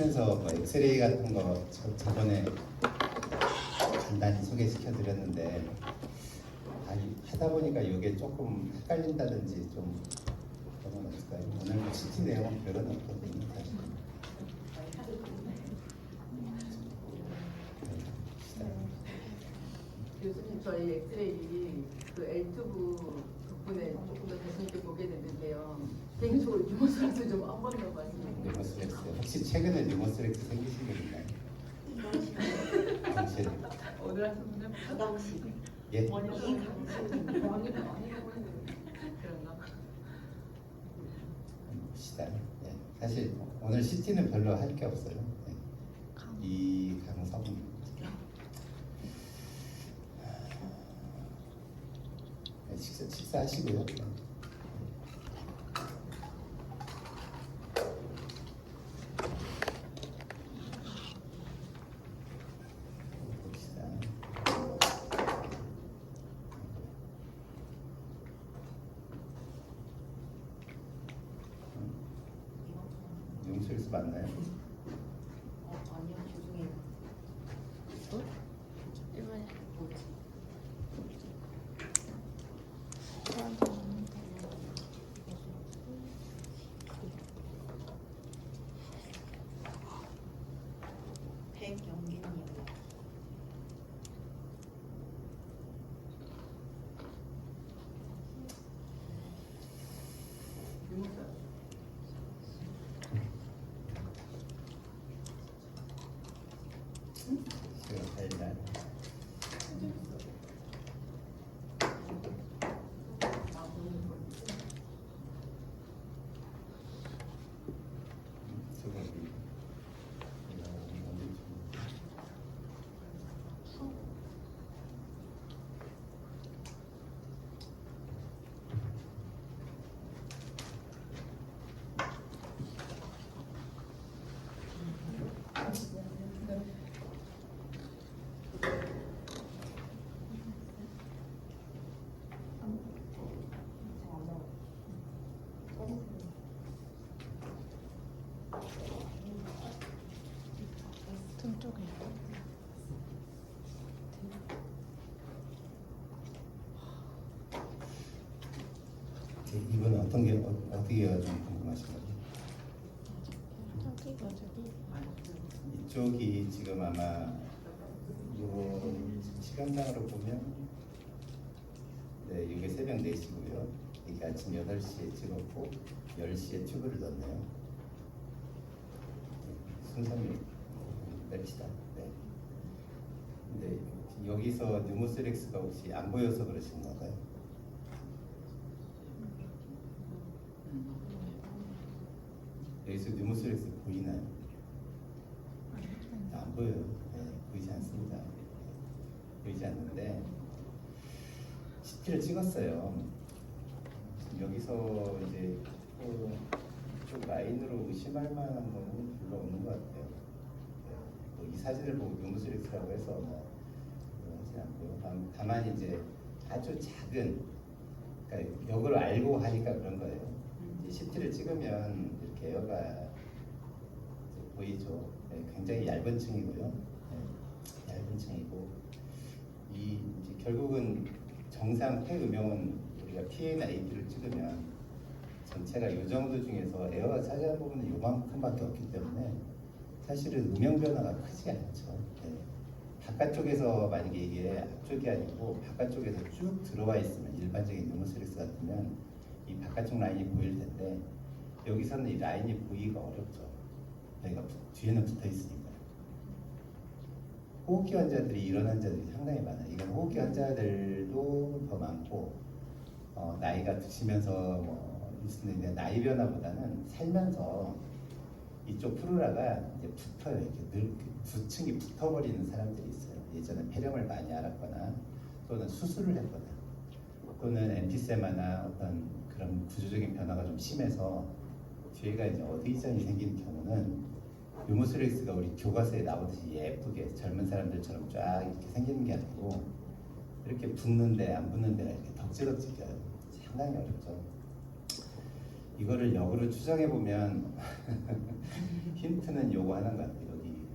하시면서 뭐 엑스레이 같은 거 저번에 간단히 소개시켜 드렸는데 하다 보니까 이게 조금 헷갈린다든지 좀 그런 건 없을까요? 오늘 뭐 CT 내용은 별은 없거든요, 사실. 교수님, 저희 엑스레이 그 L튜브 덕분에 조금 더 자신 있게 보게 됐는데요. 개인적으로 유머스렉스 좀 한 번 더 말씀해주세요. 뉴머스렉스 혹시 최근에 뉴머스렉스 생기신 분 있나요? 당신 오늘 하셨는데 부당식 예? 그런가? 봅시다. 네. 사실 오늘 CT는 별로 할 게 없어요. 네. 이강성 네, 식사하시고요. 네. 봅시다. 용술수 맞나요? 아니요 죄송해요. 이번에 뭐지? 백영기님. 제가 달달. 등 쪽에 이건 어떻게 좀 궁금하신 거죠? 저기가 저기 이쪽이 지금 아마 요 시간상으로 보면 네, 이게 새벽 4시고요. 이게 아침 8시에 찍었고 10시에 튜브를 넣었네요. 순서를 냅시다. 네. 근데 여기서 뉴모스렉스가 혹시 안 보여서 그러신 건가요? 여기서 뉴모스렉스 보이나요? 안 보여요. 네, 보이지 않습니다. 보이지 않는데 CT를 찍었어요. 여기서 이제 좀 라인으로 의심할 만한 거는 별로 없는 것 같아요. 이 사진을 보고 뉴모스렉스라고 해서 그러지 않고요. 다만 이제 아주 작은, 그러니까 이걸 알고 하니까 그런 거예요. CT를 찍으면 이렇게 에어가 보이죠. 네, 굉장히 얇은 층이고요. 네, 얇은 층이고 이제 결국은 정상 폐음영은 우리가 PA나 AP를 찍으면 전체가 이 정도 중에서 에어가 차지하는 부분은 요만큼밖에 없기 때문에 사실은 음영 변화가 크지 않죠. 네. 바깥쪽에서 만약에 이게 앞쪽이 아니고 바깥쪽에서 쭉 들어와 있으면 일반적인 뉴모스렉스 같으면 이 바깥쪽 라인이 보일 텐데 여기서는 이 라인이 보이기가 어렵죠. 여기가 뒤에는 붙어 있으니까. 호흡기 환자들이 이런 환자들이 상당히 많아요. 이건 호흡기 환자들도 더 많고 나이가 드시면서 뭐 있는데 나이 변화보다는 살면서 이쪽 플루라가 이제 붙어요. 이렇게 늘 두층이 붙어버리는 사람들이 있어요. 예전에 폐렴을 많이 앓았거나 또는 수술을 했거나 또는 엠피세마나 어떤 그런 구조적인 변화가 좀 심해서 뒤에가 이제 어디 이전이 생기는 경우는 뉴모스렉스가 우리 교과서에 나오듯이 예쁘게 젊은 사람들처럼 쫙 이렇게 생기는 게 아니고 이렇게 붓는데 안 붓는 데가 이렇게 덕지덕지 껴요. 상당히 어렵죠. 이거를 역으로 추정해 보면 힌트는 요거 하는 것 같아요. 여기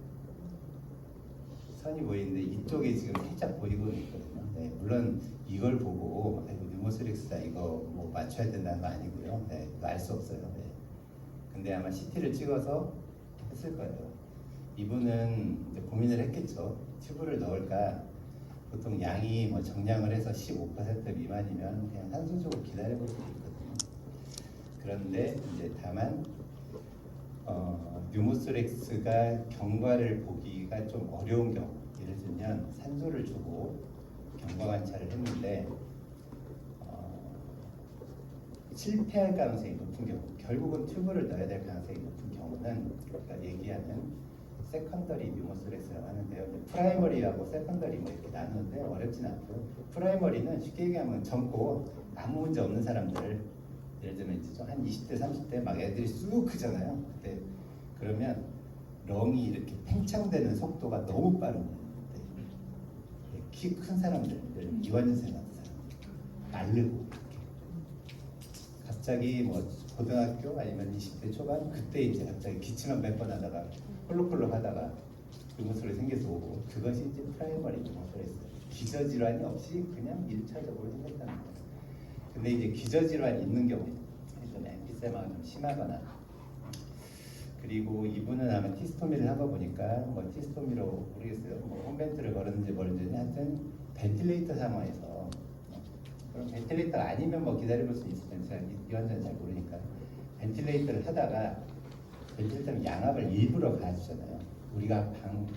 선이 보이는데 이쪽에 지금 살짝 보이고 있거든요. 네, 물론 이걸 보고 아이고 뉴모스렉스다 이거 뭐 맞춰야 된다는 거 아니고요. 네, 알 수 없어요. 네. 근데 아마 CT를 찍어서 했을 거예요. 이분은 이제 고민을 했겠죠. 튜브를 넣을까? 보통 양이 뭐 정량을 해서 15% 미만이면 그냥 산소적으로 기다려볼 수도 있거든요. 그런데 이제 다만 뉴모스렉스가 경과를 보기가 좀 어려운 경우, 예를 들면 산소를 주고 경과 관찰을 했는데 실패할 가능성이 높은 경우, 결국은 튜브를 넣어야 될 가능성이 높은 경우는 우리가 얘기하는 세컨더리 뉴모스렉스라고 하는데요. 프라이머리하고 세컨더리 뭐 이렇게 나누는데 어렵진 않고요. 프라이머리는 쉽게 얘기하면 젊고 아무 문제 없는 사람들, 예를 들면 이제 한 20대, 30대 막 애들이 쑥 크잖아요. 그때 그러면 렁이 이렇게 팽창되는 속도가 너무 빠른 거예요. 키 큰 사람들, 이완전생 같은 사람, 마르고 갑자기 뭐 고등학교 아니면 20대 초반 그때 이제 갑자기 기침만 몇 번 하다가 콜록콜록 하다가 뉴모스렉스 생겨서 오고 그것이 이제 프라이머리 뉴모스렉스 기저질환이 없이 그냥 1차적으로 생겼다는 거예요. 근데 이제 기저질환이 있는 경우 좀 엠피세마가 좀 심하거나 그리고 이분은 아마 티스토미를 한 거 보니까 뭐 티스토미로 모르겠어요. 뭐 홈벤트를 걸었는지 모르는지 하여튼 벤틸레이터 상황에서 그럼 벤틸레이터가 아니면 뭐 기다려볼 수 있을 텐데 제가 이 환자는 잘 모르니까 벤틸레이터를 하다가 벤틸레이터는 양압을 일부러 가해주잖아요. 우리가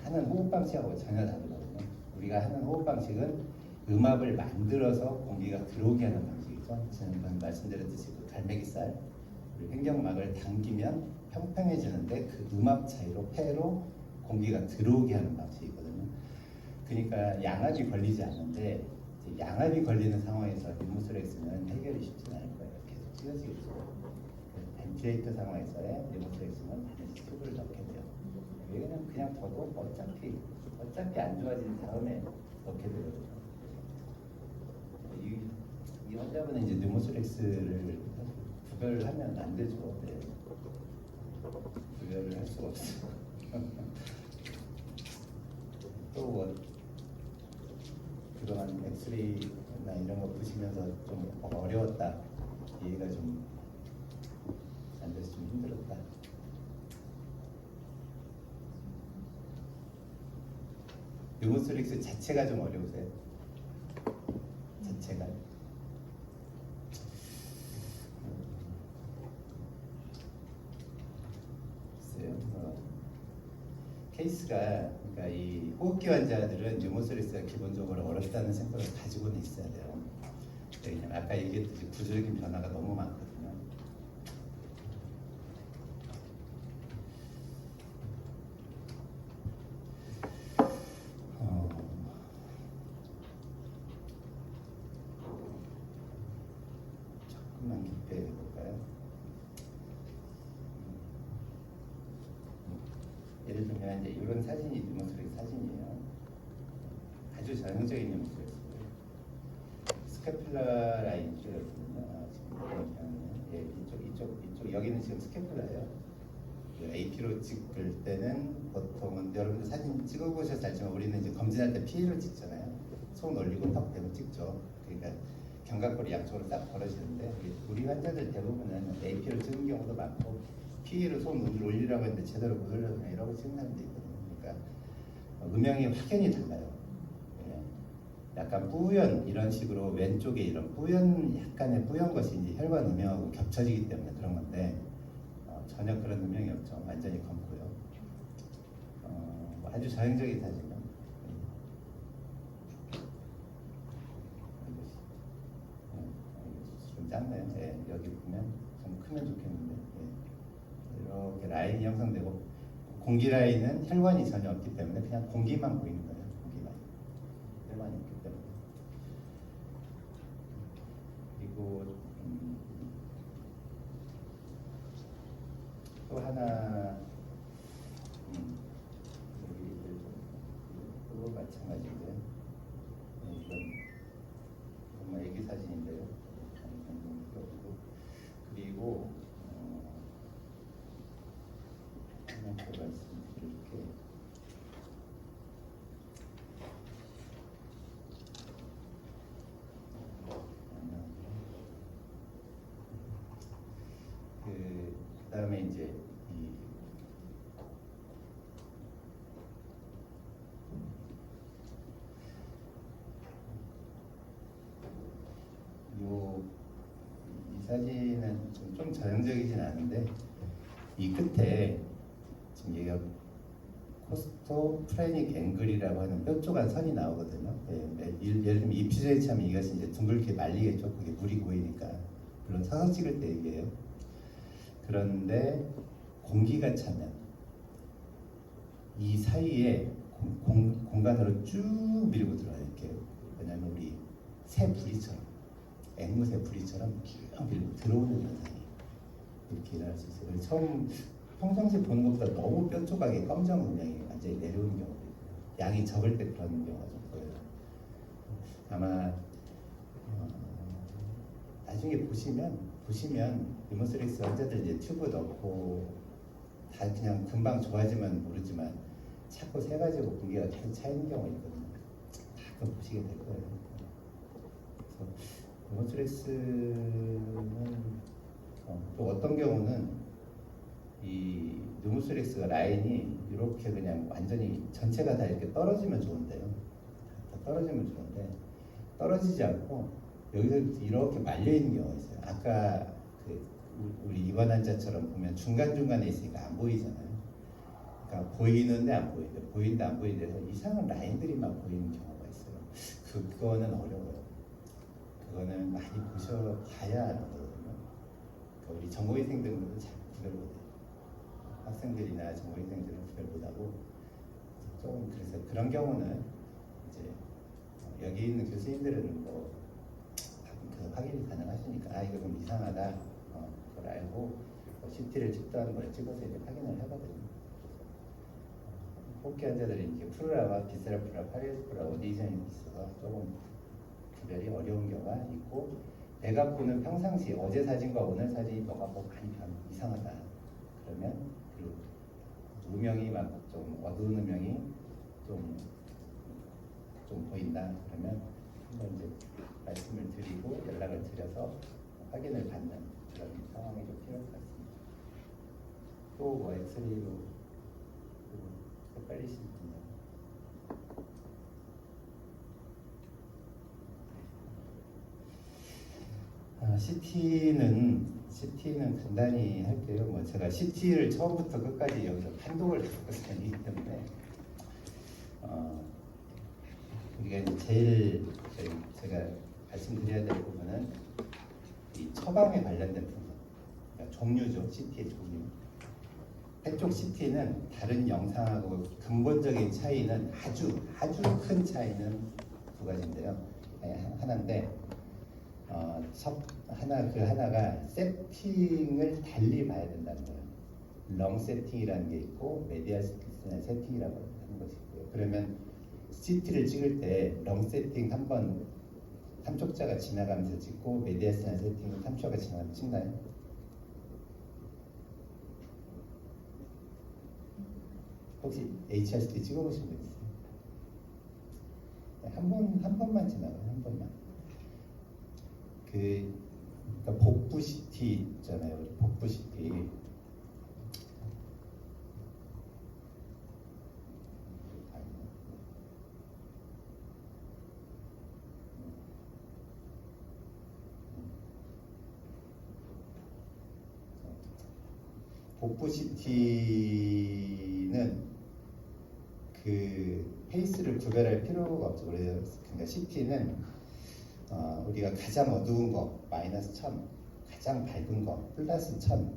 하는 호흡 방식하고 전혀 다르거든요. 우리가 하는 호흡 방식은 음압을 만들어서 공기가 들어오게 하는 방식이죠. 저는 말씀드렸듯이 그 갈매기살 우리 횡격막을 당기면 평평해지는데 그 음압 차이로 폐로 공기가 들어오게 하는 방식이거든요. 그러니까 양압이 걸리지 않는데 양압이 걸리는 상황에서 뉴모스렉스는 해결이 쉽지 않을 거예요. 계속 찢어지겠죠. 벤틸레이터 상황에서의 뉴모스렉스는 반드시 튜브를 넣게 돼요. 왜냐면 그냥 둬도 어차피 안 좋아진 다음에 넣게 되거든요. 이 환자분은 이제 뉴모스렉스를 구별을 하면 안 되죠. 네. 구별을 할 수가 없어요. 또 뭐 그동안 엑스레이나 이런 거 보시면서 좀 어려웠다, 이해가 좀 안 돼서 좀 힘들었다. 뉴모스렉스 자체가 좀 어려우세요? 자체가? 글쎄요. 케이스가 그러니까 이 호흡기 환자들은 뉴모스렉스가 기본적으로 어렵다는 생각을 가지고는 있어야 돼요. 왜냐면 아까 얘기했듯이 구조적인 변화가 너무 많거든요. 조금만 깊게 해볼까요? 예를 들면 이제 이런 사진이 뉴모스렉스 사진이에요. 아주 전형적인 뉴모스렉스고요. 스캐플라 라인 쪽이거든요. 지금 예, 이쪽 여기는 지금 스캐플라예요. AP로 찍을 때는 보통은 여러분들 사진 찍어보셔서 알지만 우리는 이제 검진할 때 P로 찍잖아요. 손 올리고 턱 대고 찍죠. 그러니까 견갑골이 양쪽으로 딱 벌어지는데 우리 환자들 대부분은 AP로 찍은 경우도 많고 P로 손 올리라고 했는데 제대로 못 올려서 이러고 찍는 사람도 있거든요. 그러니까 음영이 확연히 달라요. 약간 뿌연 이런 식으로 왼쪽에 이런 뿌연 약간의 뿌연 것이 이제 혈관 음영하고 겹쳐지기 때문에 그런 건데 전혀 그런 음영이 없죠. 완전히 검고요. 아주 전형적인 사진은 좀 작네요. 네, 여기 보면 좀 크면 좋겠는데 이렇게 라인이 형성되고 공기 라인은 혈관이 전혀 없기 때문에 그냥 공기만 보이는 거예요. 공기만 혈관이 없기 때문에. 그리고 또 하나 또 마찬가지인데 이건 정말 애기 사진인데요. 그리고 전형적이진 않은데 이 끝에 지금 얘가 코스토 프레닉 앵글이라고 하는 뾰족한 선이 나오거든요. 예를 들면 이 표정에 차면 이것이 이제 둥글게 말리겠죠. 그게 물이 고이니까. 물론 사진 찍을 때 얘기해요. 그런데 공기가 차면 이 사이에 공간으로 쭉 밀고 들어가요. 이렇게. 왜냐하면 우리 새 부리처럼, 앵무새 부리처럼 쭉 밀고 들어오는 현상이 이렇게 일어날 수 있어요. 그래서 처음 평상시 보는 것보다 너무 뾰족하게 검정 음영이 완전히 내려오는 경우도 있고요. 양이 적을 때 그런 경우가 좀 보여요. 아마 나중에 보시면 유머스렉스 환자들 이제 튜브 넣고 다 그냥 금방 좋아지면 모르지만 자꾸 세 가지로 공기가 계속 차이는 경우가 있거든요. 가끔 보시게 될 거예요. 그래서 유머스렉스는 또 어떤 경우는 이 뉴모스렉스가 라인이 이렇게 그냥 완전히 전체가 다 이렇게 떨어지면 좋은데요. 다 떨어지면 좋은데 떨어지지 않고 여기서 이렇게 말려 있는 경우가 있어요. 아까 그 우리 입원 환자처럼 보면 중간 중간에 있으니까 안 보이잖아요. 그러니까 보이는데 안 보이는데 보이는데 안 보이는데 해서 이상한 라인들이만 보이는 경우가 있어요. 그거는 어려워요. 그거는 많이 보셔봐야 아는 거거든요. 그러니까 우리 전공의생들은 잘 구별 못해요. 학생들이나 전공의생들은 구별 못하고 조금 그래서 그런 경우는 이제 여기 있는 교수님들은 뭐 그 확인이 가능하시니까 아 이거 좀 이상하다 그걸 알고 CT를 찍던 걸 찍어서 이제 확인을 하거든요. 호흡기 환자들이 이렇게 프루라와 비세라프라, 파리스프라 오디션이 있어서 조금 구별이 어려운 경우가 있고 배가 부는 평상시 어제 사진과 오늘 사진이 너가 뭐 많이 이상하다 그러면 그 음영이 막 좀 어두운 음영이 좀 보인다 그러면 한번 이제 말씀을 드리고 연락을 드려서 확인을 받는 그런 상황이 좀 필요할 것 같습니다. 또 뭐 엑스레이로 헷갈리신 분이요. CT는 간단히 할게요. 뭐 제가 CT를 처음부터 끝까지 여기서 판독을 해서 아니기 때문에 우리가 이제 제일 제가 말씀드려야 될 부분은 이 처방에 관련된 부분, 그러니까 종류죠. CT의 종류. 해쪽 CT는 다른 영상하고 근본적인 차이는 아주 큰 차이는 두 가지인데요. 하나인데 하나가 세팅을 달리 봐야 된다는 거예요. 렁 세팅이라는 게 있고 메디아 세팅이라고 하는 것이 있고요. 그러면 CT를 찍을 때 렁 세팅 한번 탐촉자가 지나가면서 찍고 메디아 세팅은 탐촉자가 지나가면서 찍나요? 혹시 HRCT 찍어보신 분 있어요? 한 번만 지나가요. 한 번만. 그러니까 복부 CT 있잖아요. 복부 CT. 복부 CT는 그 페이스를 구별할 필요가 없죠. 그러니까 CT는 우리가 가장 어두운 거 마이너스 1000, 가장 밝은 거 플러스 1000.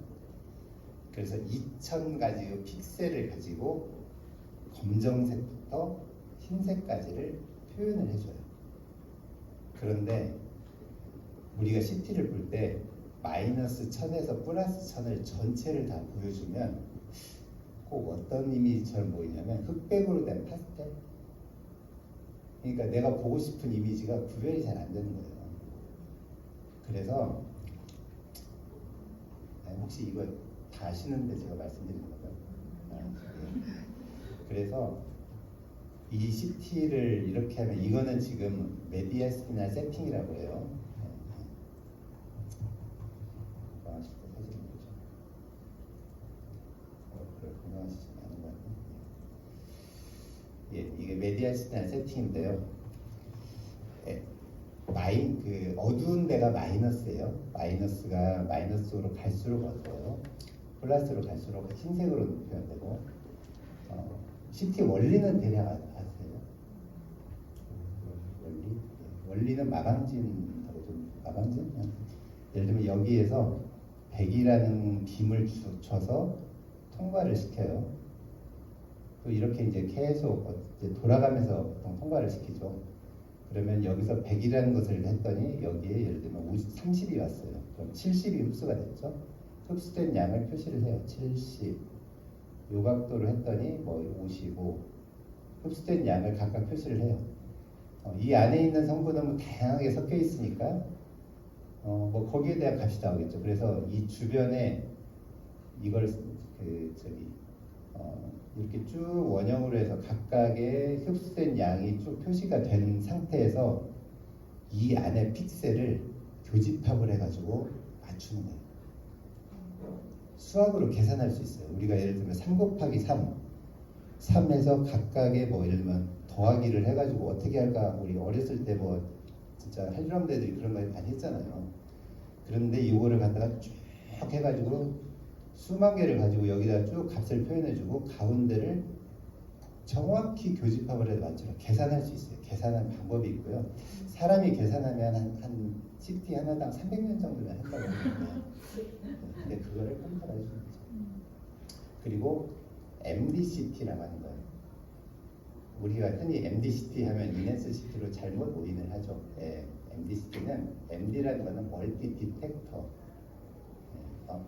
그래서 2000 가지의 픽셀을 가지고 검정색부터 흰색까지를 표현을 해줘요. 그런데 우리가 CT를 볼 때 마이너스 1000에서 플러스 1000을 전체를 다 보여주면 꼭 어떤 이미지처럼 보이냐면 흑백으로 된 파스텔. 그러니까 내가 보고 싶은 이미지가 구별이 잘 안 되는 거예요. 그래서 혹시 이거 다 아시는데 제가 말씀드리는 거예요. 그래서 이 CT를 이렇게 하면 이거는 지금 메디아스나 세팅이라고 해요. 건강하시지 않은 것 같아요. 예, 이게 메디아스나 세팅인데요. 예, 그 어두운 데가 마이너스예요. 마이너스가 마이너스로 갈수록 어두워요. 플러스로 갈수록 흰색으로 표현되고 CT 원리는 대략 아세요? 원리? 네. 원리는 마방진하고 좀 마방진? 예를 들면 여기에서 100이라는 빔을 줘서 통과를 시켜요. 또 이렇게 이제 계속 이제 돌아가면서 보통 통과를 시키죠. 그러면 여기서 100이라는 것을 했더니 여기에 예를 들면 30이 왔어요. 그럼 70이 흡수가 됐죠. 흡수된 양을 표시를 해요. 70. 요 각도로 했더니 뭐 55. 흡수된 양을 각각 표시를 해요. 이 안에 있는 성분은 뭐 다양하게 섞여 있으니까 뭐 거기에 대한 값이 나오겠죠. 그래서 이 주변에 이걸 이렇게 쭉 원형으로 해서 각각의 흡수된 양이 쭉 표시가 된 상태에서 이 안에 픽셀을 교집합을 해가지고 맞추는 거예요. 수학으로 계산할 수 있어요. 우리가 예를 들면 3 곱하기 3 3에서 각각의 뭐 예를 들면 더하기를 해가지고 어떻게 할까 우리 어렸을 때 뭐 진짜 할멈대들이 그런 거 많이 했잖아요. 그런데 이거를 갖다가 쭉 해가지고 수만 개를 가지고 여기다 쭉 값을 표현해주고 가운데를 정확히 교집합을 해서 맞춰서 계산할 수 있어요. 계산하는 방법이 있고요. 사람이 계산하면 한 CT 하나당 300년 정도면 한다고 하는데 근데 그거를 컴퓨터가 해주는 거죠. 그리고 MDCT라고 하는 거예요. 우리가 흔히 MDCT 하면 이네스 CT로 잘못 오인을 하죠. MDCT는 MD라는 거는 멀티 디텍터,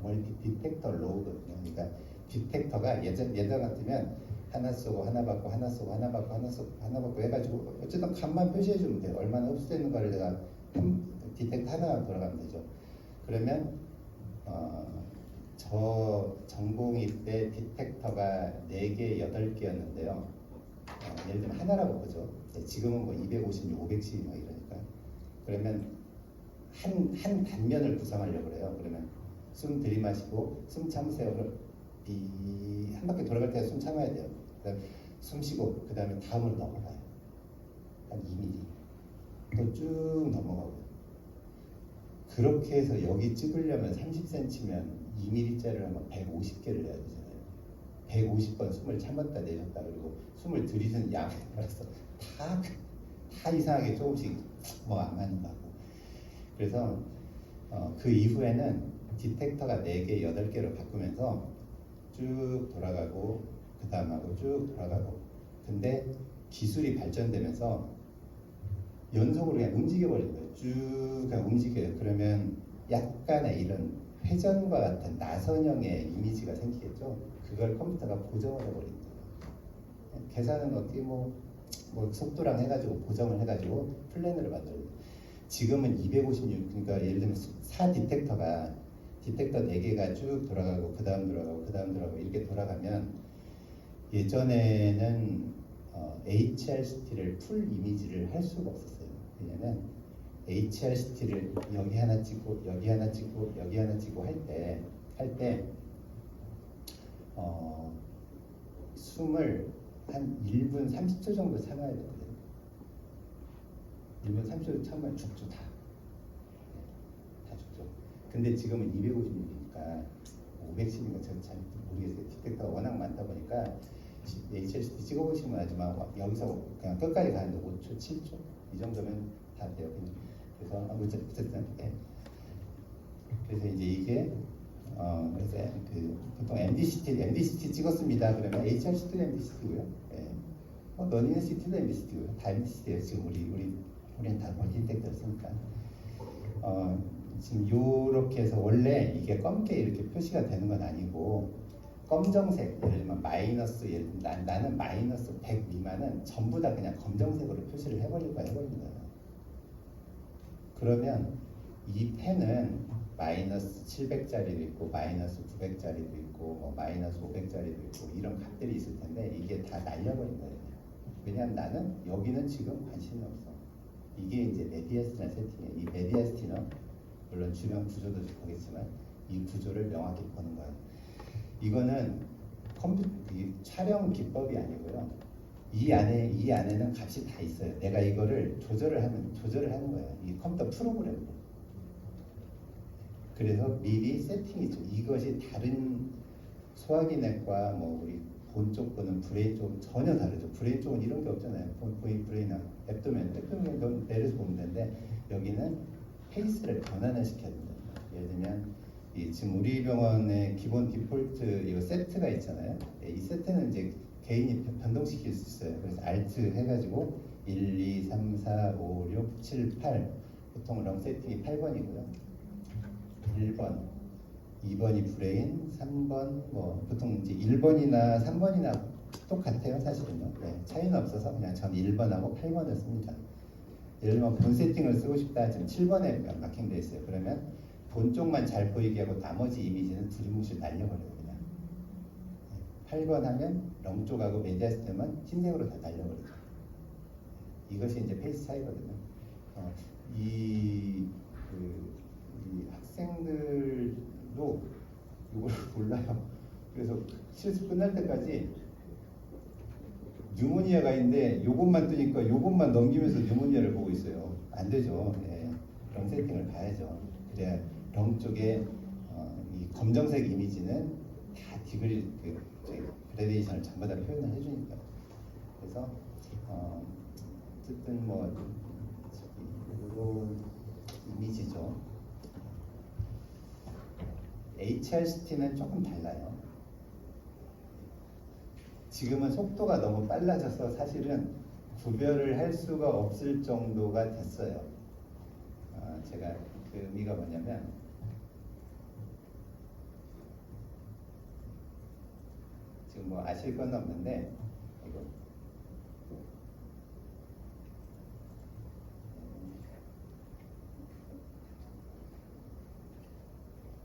멀티 디텍터 로우거든요. 그러니까 디텍터가 예전 같으면 하나 쏘고 하나 받고 하나 쏘고 하나 받고 하나 쏘고 하나 받고 해가지고 어쨌든 값만 표시해 주면 돼요. 얼마나 흡수되는가를 내가 디텍터 하나 돌아가면 되죠. 그러면 저 전공일 때 디텍터가 4개, 8개였는데요. 예를 들면 하나라고 보죠. 지금은 뭐 256, 510 뭐 이러니까. 그러면 한 단면을 구성하려고 그래요. 그러면 숨 들이마시고 숨 참으세요. 한 바퀴 돌아갈 때 숨 참아야 돼요. 그다음 숨 쉬고 그다음에 다음으로 넘어가요. 한 2mm 또 쭉 넘어가고 그렇게 해서 여기 찍으려면 30cm면 2mm짜리를 하면 150개를 해야 되잖아요. 150번 숨을 참았다 내셨다 그리고 숨을 들이는 양에 따라서 다 이상하게 조금씩 뭐 안 맞는 거고. 그래서 그 이후에는 디텍터가 4개, 8개로 바꾸면서 쭉 돌아가고 그 다음하고 쭉 돌아가고. 근데 기술이 발전되면서 연속으로 그냥 움직여버리는 거예요. 쭉 그냥 움직여요. 그러면 약간의 이런 회전과 같은 나선형의 이미지가 생기겠죠. 그걸 컴퓨터가 보정을 해버리는 거예요. 계산은 어떻게 뭐 속도랑 해가지고 보정을 해가지고 플랜으로 만들어요. 지금은 256 그러니까 예를 들면 4 디텍터 4개가 쭉 돌아가고 그 다음 돌아가고 그 다음 돌아가고 이렇게 돌아가면 예전에는 HRCT를 풀 이미지를 할 수가 없었어요. 왜냐면 HRCT를 여기 하나 찍고 여기 하나 찍고 여기 하나 찍고 할 때 숨을 한 1분 30초 정도 참아야 되거든요. 1분 30초 참으면 죽죠 다 죽죠. 근데 지금은 256이니까 510인가 잘 모르겠어요. 디텍터가 워낙 많다 보니까 HLCT 찍어보시면 알지만 여기서 그냥 끝까지 가는데 5초, 7초 이 정도면 다 돼요. 그래서 어쨌든 그래서 이제 이게 그래서 보통 MDCT 찍었습니다. 그러면 HRCT도 MDCT고요. 너니는 CT도 MDCT고요. 다 MDCT예요. 지금 우리는 다 멀티 디텍터를 쓰니까. 지금 요렇게 해서 원래 이게 검게 이렇게 표시가 되는 건 아니고 검정색 예를 들면 마이너스 나는 마이너스 100 미만은 전부 다 그냥 검정색으로 표시를 해버린 거예요. 그러면 이 펜은 마이너스 700짜리도 있고 마이너스 900짜리도 있고 뭐 마이너스 500짜리도 있고 이런 값들이 있을 텐데 이게 다 날려버린 거예요. 왜냐하면 나는 여기는 지금 관심이 없어. 이게 이제 메디아스티나 세팅이에요. 이 메디아스티는 물론 주변 구조도 보겠지만 이 구조를 명확히 보는 거예요. 이거는 촬영 기법이 아니고요. 이 안에는 값이 다 있어요. 내가 이거를 조절을 하는 거예요. 이 컴퓨터 프로그램으로. 그래서 미리 세팅이 있죠. 이것이 다른 소화기내과 뭐 우리 본 쪽 거는 브레인 쪽은 전혀 다르죠. 브레인 쪽은 이런 게 없잖아요. 브레인은 앱도멘 내려서 보면 되는데 여기는 페이스를 변환을 시켜야 됩니다. 예를 들면 지금 우리 병원의 기본 디폴트 이 세트가 있잖아요. 이 세트는 이제 개인이 변동시킬 수 있어요. 그래서 Alt 해가지고 1, 2, 3, 4, 5, 6, 7, 8 보통 럼 세팅이 8번이고요. 1번, 2번이 브레인, 3번 뭐 보통 이제 1번이나 3번이나 똑같아요. 사실은요. 네, 차이는 없어서 그냥 전 1번하고 8번을 씁니다. 예를 들면 본 세팅을 쓰고 싶다. 지금 7번에 마킹되어 있어요. 그러면 본 쪽만 잘 보이게 하고 나머지 이미지는 두리뭉실 날려버려요. 그냥 8번 하면 럼 쪽하고 메디아스템은 흰색으로 다 날려버리죠. 이것이 이제 페이스 차이거든요. 이 학생들도 이걸 몰라요. 그래서 실습 끝날 때까지 뉴모니아가 있는데 요것만 뜨니까 요것만 넘기면서 뉴모니아를 보고 있어요. 안 되죠. 네. 럼 세팅을 봐야죠. 그래야 럼 쪽에 이 검정색 이미지는 다 그레데이션을 전부 다 표현을 해주니까. 그래서 어쨌든 뭐 이런 이미지죠. HRCT는 조금 달라요. 지금은 속도가 너무 빨라져서 사실은 구별을 할 수가 없을 정도가 됐어요. 제가 그 의미가 뭐냐면 지금 뭐 아실 건 없는데 이거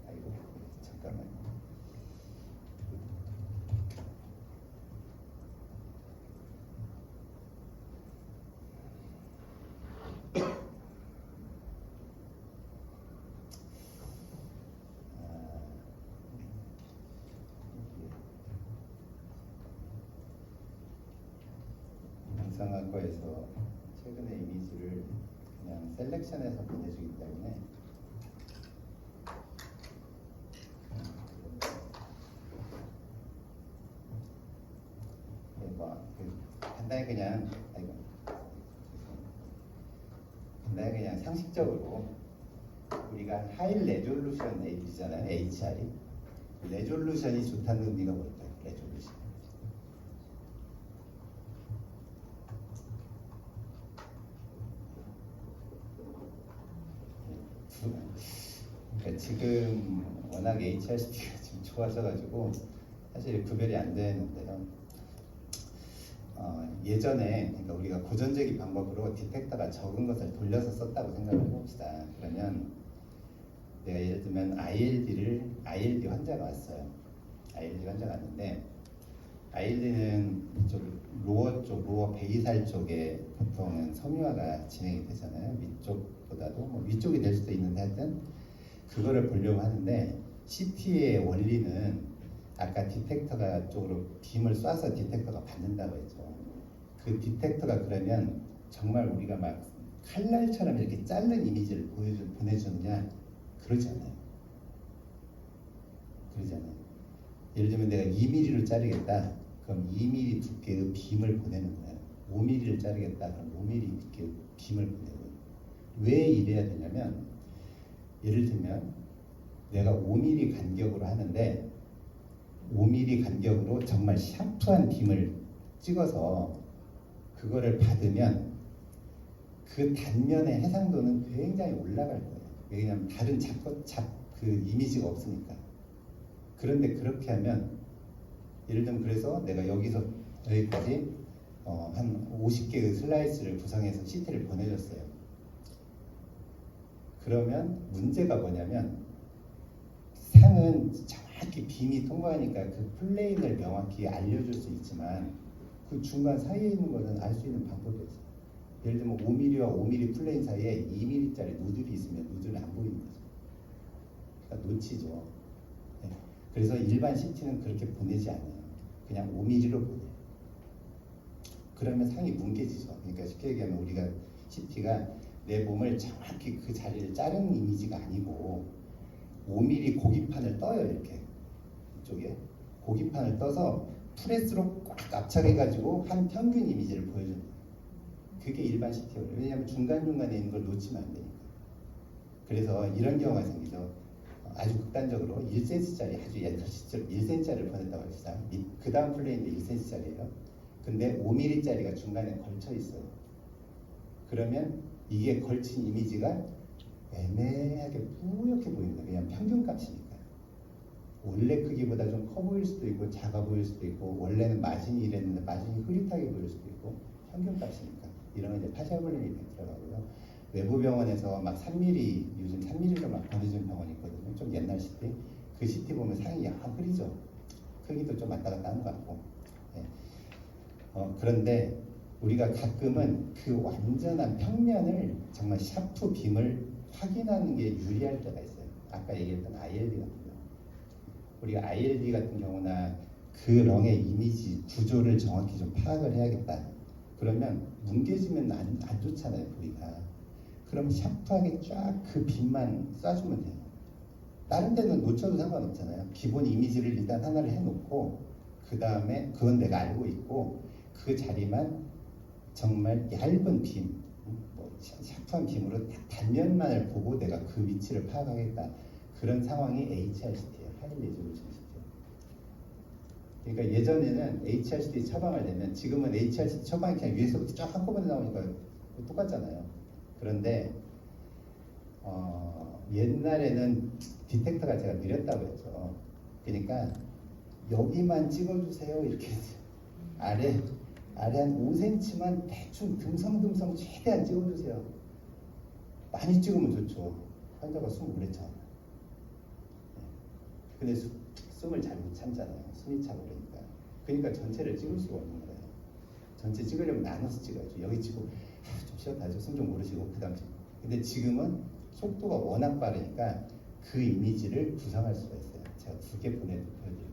아이고 잠깐만요. 영상학과에서 최근에 이미지를 그냥 셀렉션해서 보내주기 때문에 간단히 그냥 상식적으로 우리가 하이 레졸루션 이미지잖아요. HR이 레졸루션이 좋다는 의미가 뭘까요? 레졸루션. 그러니까 지금 워낙 HRCT가 지금 좋아져가지고 사실 구별이 안 되는데요. 예전에 그러니까 우리가 고전적인 방법으로 디텍터가 적은 것을 돌려서 썼다고 생각을 해봅시다. 그러면 내가 예를 들면 ILD 환자가 왔어요. ILD 환자가 왔는데 ILD는 이쪽 로어 베이살 쪽에 보통은 섬유화가 진행이 되잖아요. 위쪽보다도 뭐 위쪽이 될 수도 있는데 하여튼 그거를 보려고 하는데 CT의 원리는 아까 디텍터가 쪽으로 빔을 쏴서 디텍터가 받는다고 했죠. 그 디텍터가 그러면 정말 우리가 막 칼날처럼 이렇게 자른 이미지를 보내주느냐? 그러지 않아요. 예를 들면 내가 2mm를 자르겠다. 그럼 2mm 두께의 빔을 보내는 거야. 5mm를 자르겠다. 그럼 5mm 두께의 빔을 보내는 거야. 왜 이래야 되냐면 예를 들면 내가 5mm 간격으로 하는데 5mm 간격으로 정말 샤프한 빔을 찍어서 그거를 받으면 그 단면의 해상도는 굉장히 올라갈 거예요. 왜냐하면 다른 그 이미지가 없으니까. 그런데 그렇게 하면 예를 들면 그래서 내가 여기서 여기까지 한 50개의 슬라이스를 구성해서 CT를 보내줬어요. 그러면 문제가 뭐냐면 상은 정확히 빔이 통과하니까 그 플레인을 명확히 알려줄 수 있지만 그 중간 사이에 있는 것은 알 수 있는 방법이 없어요. 예를 들면 5mm와 5mm 플레인 사이에 2mm짜리 누들이 있으면 누들은 안 보이는 거죠. 그러니까 놓치죠. 네. 그래서 일반 CT는 그렇게 보내지 않아요. 그냥 5mm로 보내요. 그러면 상이 뭉개지죠. 그러니까 쉽게 얘기하면 우리가 CT가 내 몸을 정확히 그 자리를 자르는 이미지가 아니고 5mm 고기판을 떠요. 이렇게 이쪽에 고기판을 떠서 프레스로 꽉 압착해가지고 한 평균 이미지를 보여줘요. 그게 일반 CT예요. 왜냐하면 중간중간에 있는 걸 놓치면 안 되니까. 그래서 이런 경우가 생기죠. 아주 극단적으로 1cm짜리 아주 옛날 시절 1cm짜리를 보냈다고 합시다. 그 다음 플레이인데 1cm짜리예요. 근데 5mm짜리가 중간에 걸쳐 있어요. 그러면 이게 걸친 이미지가 애매하게 뿌옇게 보입니다. 그냥 평균값이니까. 원래 크기보다 좀 커 보일 수도 있고 작아 보일 수도 있고 원래는 마진이 이랬는데 마진이 흐릿하게 보일 수도 있고 평균값이니까 이런 건 이제 파샤블링이 들어가고요. 외부 병원에서 막 3mm 요즘 3mm로 막 보내주는 병원이 있거든요. 좀 옛날 CT 그 CT 보면 상이 약간 흐리죠. 크기도 좀 왔다 갔다 하는 것 같고. 예. 그런데 우리가 가끔은 그 완전한 평면을 정말 샤프 빔을 확인하는 게 유리할 때가 있어요. 아까 얘기했던 ILD 같은 경우. 우리가 ILD 같은 경우나 그 렁의 이미지 구조를 정확히 좀 파악을 해야겠다. 그러면 뭉개지면 안 좋잖아요, 부위가. 그럼 샤프하게 쫙 그 빔만 쏴주면 돼요. 다른 데는 놓쳐도 상관없잖아요. 기본 이미지를 일단 하나를 해놓고 그 다음에 그건 내가 알고 있고 그 자리만 정말 얇은 빔, 뭐 샤프한 빔으로 단면만을 보고 내가 그 위치를 파악하겠다. 그런 상황이 HRCT예요. 하이 레졸루션 CT. 그러니까 예전에는 HRCT 처방을 내면 지금은 HRCT 처방이 그냥 위에서부터 쫙 한꺼번에 나오니까 똑같잖아요. 그런데 옛날에는 디텍터가 제가 느렸다고 했죠. 그러니까 여기만 찍어주세요 이렇게 했어요. 아래 한 5cm만 대충 듬성듬성 최대한 찍어주세요. 많이 찍으면 좋죠. 환자가 숨 오래 차. 근데 숨을 잘 못 참잖아요. 숨이 차고 그러니까 전체를 찍을 수가 없는 거예요. 전체 찍으려면 나눠서 찍어야죠. 여기 찍고 좀 쉬었다 하죠. 숨 좀 모르시고 그 다음 찍고. 근데 지금은 속도가 워낙 빠르니까 그 이미지를 구성할 수가 있어요. 제가 2개 보여드리거든요.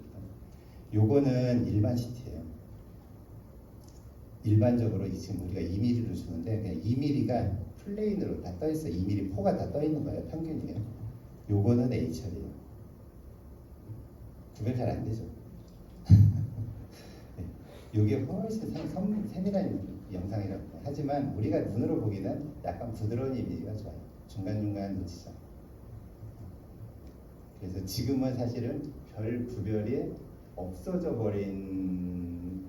요거는 일반 CT예요. 일반적으로 지금 우리가 2mm를 주는데 그냥 2mm가 플레인으로 다 떠 있어요. 2mm 포가 다 떠 있는 거예요. 평균이에요. 요거는 HR이에요. 구별 잘 안 되죠. 네. 요게 훨씬 세밀한 영상이라고. 하지만 우리가 눈으로 보기는 약간 부드러운 이미지가 좋아요. 중간중간 놓치죠. 그래서 지금은 사실은 별 구별이 없어져 버린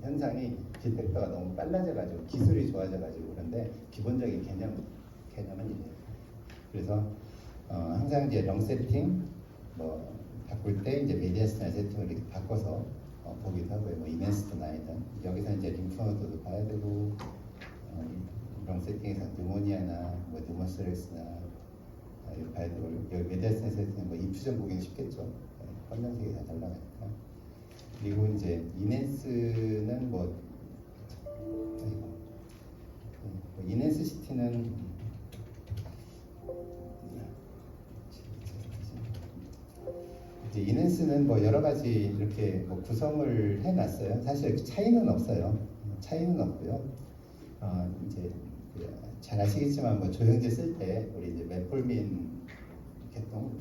현상이 디텍터가 너무 빨라져가지고 기술이 좋아져가지고 그런데 기본적인 개념은 이래요. 그래서 항상 이제 령 세팅 뭐 바꿀 때 이제 메디아스나 세팅을 이렇게 바꿔서 보기도 하고요. 뭐 이멘스트나이든 여기서 이제 림프노드도 봐야 되고 령 세팅에서 느모니아나 뭐 느모스렉스나 이렇게 봐야 되고 여기 메디아스나 세팅은 뭐 이퓨전 보기는 쉽겠죠. 검정색이 다 잘 나가니까. 그리고 이제 이넨스는 이넨스 CT는 이제 이넨스는 뭐 여러 가지 이렇게 뭐 구성을 해놨어요. 사실 차이는 없어요. 차이는 없고요. 이제 잘 아시겠지만 뭐 조영제 쓸 때 우리 이제 메폴민 계통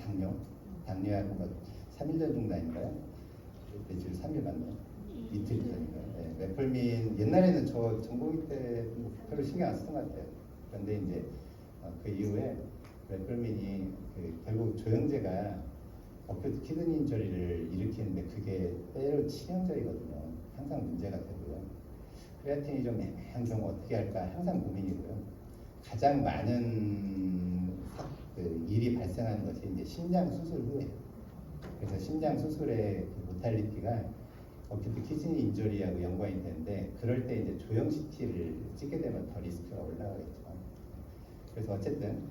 당뇨하고 뭐 3일 전 정도 아닌가요? 지금 3일 맞나요? 이틀 전인가요? 네, 메폴민 옛날에는 저 전공의 때 별로 신경 안 썼던 것 같아요. 그런데 이제 그 이후에 메폴민이 결국 조영제가 어큐트 키드니 인저리를 일으키는데 그게 때로 치명적이거든요. 항상 문제가 되고요. 크레아틴이 좀 애매한 경우 어떻게 할까 항상 고민이고요. 가장 많은 일이 발생하는 것이 이제 심장 수술 후에. 그래서 심장 수술의 그 모탈리티가 어큐트 키드니 인저리하고 연관이 되는데 그럴 때 이제 조형 CT를 찍게 되면 더 리스크가 올라가겠죠. 그래서 어쨌든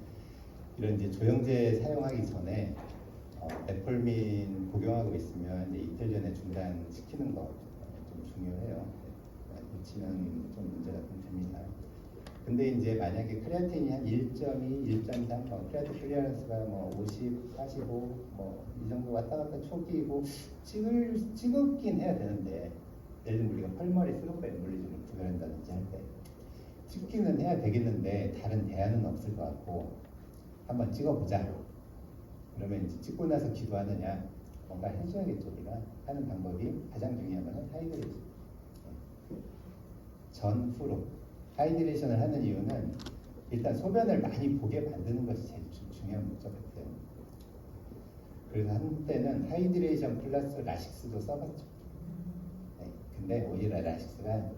이런 이제 조영제 사용하기 전에 메폴민 복용하고 있으면 이제 이틀 전에 중단시키는 거 좀 중요해요. 놓치면 좀 문제가 좀 됩니다. 근데 이제 만약에 크레아틴이 한 1.2, 1.3, 크레아틴 클리어런스가 뭐 50, 45, 뭐 이 정도 왔다 갔다 초기이고 찍긴 해야 되는데 예를 들면 우리가 펄머리 슬로프 엠볼리즘을 구별한다든지 할 때 찍기는 해야 되겠는데 다른 대안은 없을 것 같고 한번 찍어보자. 그러면 이제 찍고 나서 기도하느냐, 뭔가 해줘야겠죠. 우리가 하는 방법이 가장 중요한 것은 하이드레이션. 전후로 하이드레이션을 하는 이유는 일단 소변을 많이 보게 만드는 것이 제일 중요한 목적 같아요. 그래서 한때는 하이드레이션 플러스 라식스도 써봤죠. 네, 근데 오히려 라식스가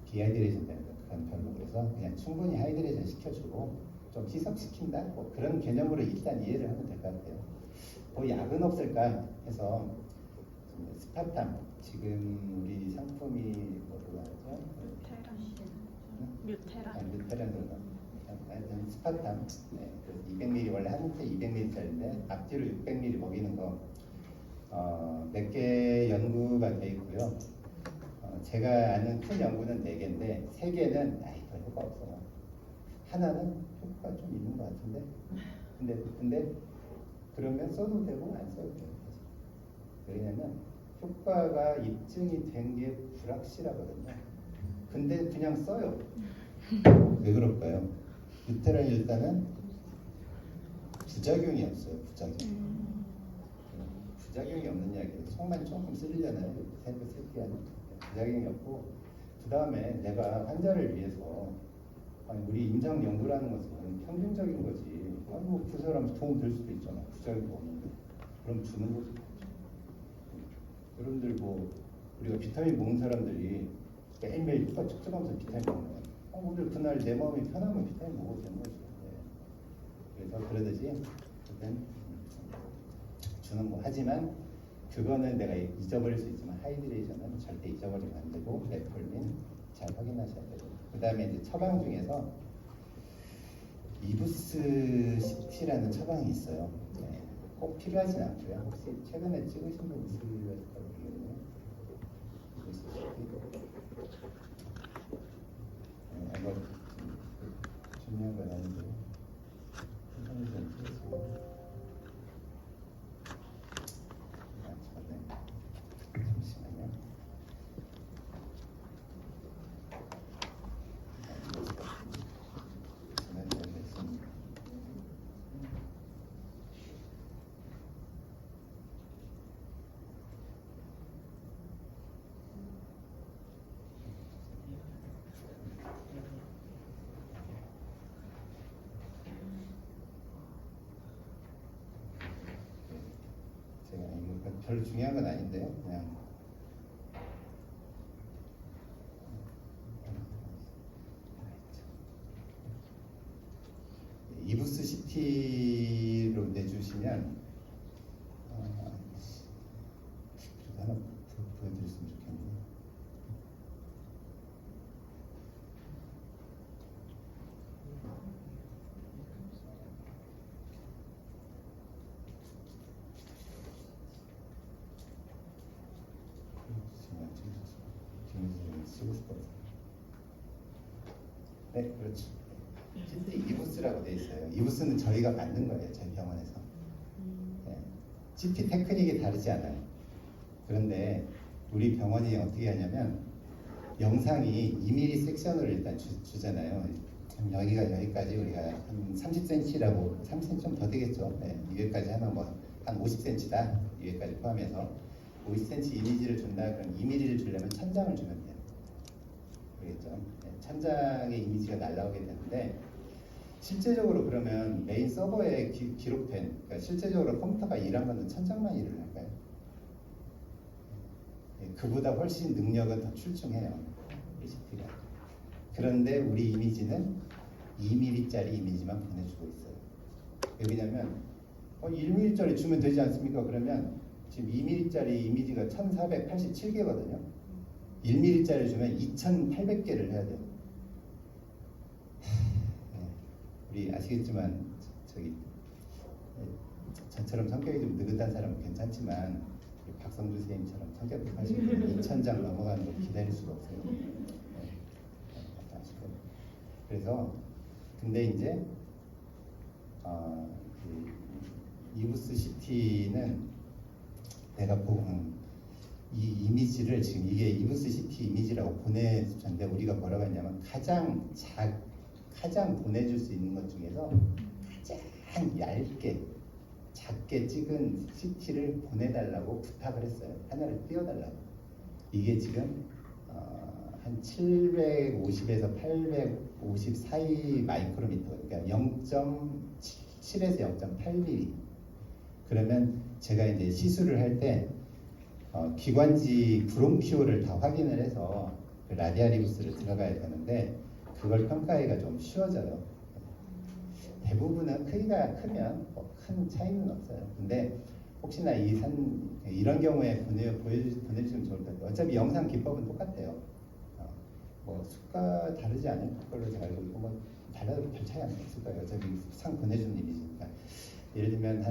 디하이드레이션 되는 거 그런 별로. 그래서 그냥 충분히 하이드레이션 시켜주고 좀 희석시킨다, 뭐 그런 개념으로 일단 이해를 하면 될 것 같아요. 뭐 약은 없을까 해서 스파탐, 지금 우리 상품이 뭐로 하죠? 뮤테란 하여튼 스파탐. 네, 그래서 200ml 원래 한테 200ml짜리인데 앞뒤로 600ml 먹이는 거 몇 개 연구가 돼 있고요. 제가 아는 큰 연구는 4개인데 3개는 더 효과 없어. 하나는 효과가 좀 있는 것 같은데. 근데 그러면 써도 되고 안 써도 돼요. 왜냐면 효과가 입증이 된 게 불확실하거든요. 근데 그냥 써요. 왜 그럴까요? 뮤테란 일단은 부작용이 없어요. 부작용이 없는 약이에요. 속만 조금 쓸리잖아요. 새끼하는 부작용이 없고, 그 다음에 내가 환자를 위해서 아니, 우리 임상 연구라는 것은 평균적인 거지. 그 사람 도움 될 수도 있잖아. 부작용도 없는데. 그럼 주는 거지. 여러분들 우리가 비타민 먹는 사람들이 매일매일 효과 측정하면서 비타민 먹는 거야. 오늘 그날 내 마음이 편하면 비타민 먹어도 되는 거죠. 네. 그래서 그러듯이 일단 주는 거. 하지만 그거는 내가 잊어버릴 수 있지만 하이드레이션은 절대 잊어버리면 안 되고 메폴민 잘 확인하셔야 되고, 그 다음에 이제 처방 중에서 이부스 CT라는 처방이 있어요. 네. 꼭 필요하진 않고요. 혹시 최근에 찍으신 분 있으실까 모르겠네요. 이부스 CT. 이거 중요한 건 아닌데 한번 좀 찍으시고. 잠시만요. 제가 이거 별로 중요한 건 아닌데요. 그냥 이부스 CT로 내주시면 그래도 하나 보여드렸으면 좋겠네요. 쓰고 싶어요. 네, 그렇죠. 실제 이부스라고 돼 있어요. 이부스는 저희가 만든 거예요. 저희 병원에서. 네. CT 테크닉이 다르지 않아요. 그런데 우리 병원이 어떻게 하냐면 영상이 2mm 섹션으로 일단 주잖아요. 여기가 여기까지 우리가 한 30cm라고 30cm 좀 더 되겠죠. 네. 여기까지 하면 뭐 한 50cm다. 여기까지 포함해서 50cm 이미지를 준다. 그럼 2mm를 주려면 1000장을 주면 돼요. 그렇겠죠. 네. 1000장의 이미지가 날라오게 되는데 실제적으로 그러면 메인 서버에 기록된, 그러니까 실제적으로 컴퓨터가 일한 건 1000장만 일을 할까요? 네. 그보다 훨씬 능력은 더 출중해요. CT가. 그런데 우리 이미지는 2mm짜리 이미지만 보내주고 있어요. 왜냐면 1mm짜리 주면 되지 않습니까? 그러면 지금 2mm짜리 이미지가 1487개거든요. 1mm짜리 주면 2800개를 해야 돼요. 네. 우리 아시겠지만 저처럼 성격이 좀 느긋한 사람은 괜찮지만 박성주 선생님처럼 성격이 하시면 2000장 넘어가는 걸 기다릴 수가 없어요. 네. 그래서 근데 이제 그 이부스 CT는 내가 보고 이 이미지를 지금 이게 이브스 CT 이미지라고 보내줬는데 우리가 뭐라고 했냐면 가장 보내줄 수 있는 것 중에서 가장 얇게 작게 찍은 CT를 보내달라고 부탁을 했어요. 하나를 띄워달라고. 이게 지금 한 750에서 850 사이 마이크로미터, 그러니까 0.7에서 0.8mm. 그러면 제가 이제 시술을 할 때 기관지 브론키올을 다 확인을 해서 그 라디아리우스를 들어가야 되는데 그걸 평가하기가 좀 쉬워져요. 대부분은 크기가 크면 뭐 큰 차이는 없어요. 근데 혹시나 이런 경우에 보내주시면 좋을 것 같아요. 어차피 영상 기법은 똑같아요. 뭐 수가 다르지 않을 걸로 잘 알고 있고 뭐 달라도 별 차이 안 났을 거예요. 어차피 상 보내주는 이미지니까. 예를 들면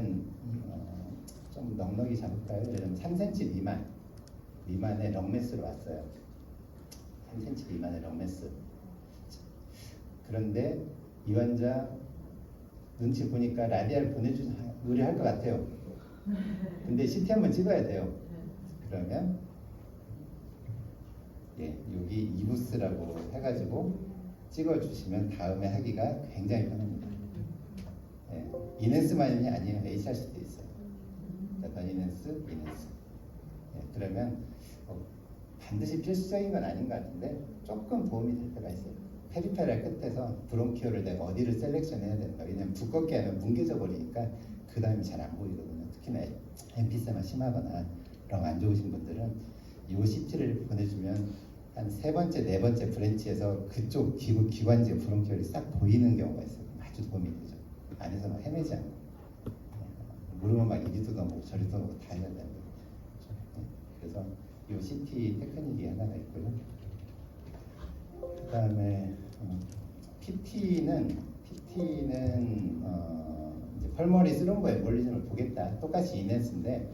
좀 넉넉히 잡을까요? 예를 들면 3cm 미만의 럭매스로 왔어요. 3cm 미만의 럭매스. 그런데 이 환자 눈치 보니까 라디알 보내주는 의뢰할 것 같아요. 근데 CT 한번 찍어야 돼요. 그러면 여기 이부스라고 해가지고 찍어주시면 다음에 하기가 굉장히 편합니다. 이넨스만이 아니에요. HRC도 있어요. 더니넨스, 이넨스. 그러면 반드시 필수적인 건 아닌 것 같은데 조금 도움이 될 때가 있어요. 페리페랄 끝에서 브론키올을 내가 어디를 셀렉션해야 된다. 왜냐면 두껍게 하면 뭉개져 버리니까 그 다음이 잘 안 보이거든요. 특히나 엠피세마 심하거나 그런 안 좋으신 분들은 이 CT를 보내주면 한 세 번째, 네 번째 브랜치에서 그쪽 기관지 브론키올이 싹 보이는 경우가 있어요. 아주 도움이 되죠. 안에서 막 헤매지 않고 물으면 막 이리도 넘고 저리도 넘고 다 해야 되는 거죠. 그래서 이 CT 테크닉이 하나가 있고요. 그 다음에 PT는 이제 펄머리 스롬보 엠볼리즘을 보겠다. 똑같이 이넨스인데